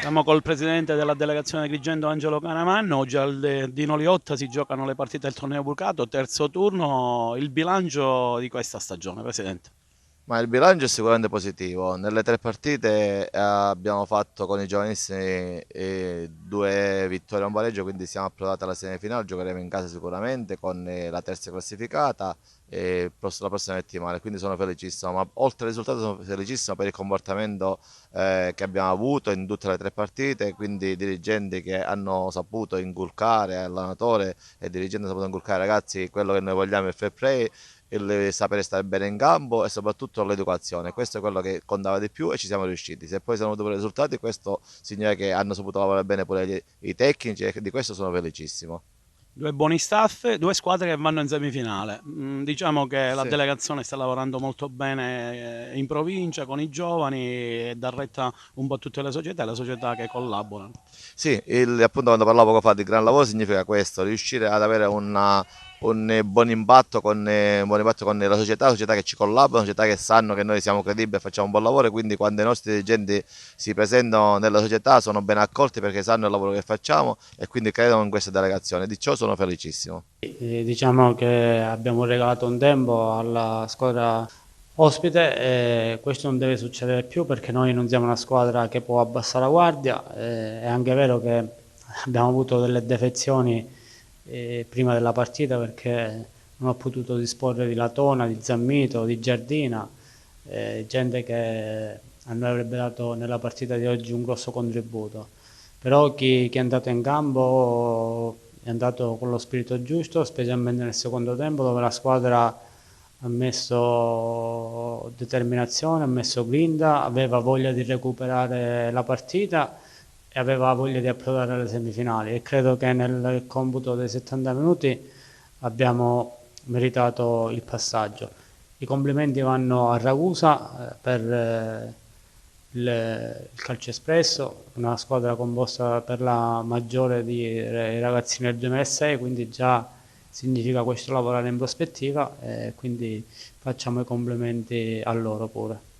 Siamo col presidente della delegazione Agrigento Angelo Canamanno. Oggi al Dino Liotta si giocano le partite del torneo Bucato, terzo turno. Il bilancio di questa stagione, presidente. Ma il bilancio è sicuramente positivo. Nelle tre partite abbiamo fatto con i giovanissimi due vittorie e un pareggio, quindi siamo approdati alla semifinale. Giocheremo in casa sicuramente con la terza classificata la prossima settimana. Quindi sono felicissimo. Ma oltre al risultato, sono felicissimo per il comportamento che abbiamo avuto in tutte le tre partite. Quindi i dirigenti che hanno saputo inculcare, allenatore e dirigente hanno saputo inculcare ai ragazzi quello che noi vogliamo, il fair play, il sapere stare bene in campo e soprattutto l'educazione. Questo è quello che contava di più e ci siamo riusciti. Se poi siamo avuti i risultati, questo significa che hanno saputo lavorare bene pure i tecnici e di questo sono felicissimo. Due buoni staff, due squadre che vanno in semifinale. Diciamo che la Sì. delegazione sta lavorando molto bene in provincia con i giovani e dà retta un po' a tutte le società che collaborano. Sì, appunto quando parlavo poco fa di gran lavoro significa questo, riuscire ad avere un buon impatto con la società che ci collabora, una società che sanno che noi siamo credibili e facciamo un buon lavoro, e quindi quando i nostri dirigenti si presentano nella società sono ben accolti perché sanno il lavoro che facciamo e quindi credono in questa delegazione. Di ciò sono felicissimo. Diciamo che abbiamo regalato un tempo alla squadra ospite e questo non deve succedere più perché noi non siamo una squadra che può abbassare la guardia. È anche vero che abbiamo avuto delle defezioni prima della partita perché non ho potuto disporre di Latona, di Zammito, di Giardina, gente che a noi avrebbe dato nella partita di oggi un grosso contributo. Però chi è andato in campo è andato con lo spirito giusto, specialmente nel secondo tempo dove la squadra ha messo determinazione, ha messo grinta, aveva voglia di recuperare la partita e aveva voglia di approdare alle semifinali e credo che nel computo dei 70 minuti abbiamo meritato il passaggio. I complimenti vanno a Ragusa per il calcio espresso, una squadra composta per la maggiore di ragazzini del 2006, quindi già significa questo lavorare in prospettiva e quindi facciamo i complimenti a loro pure.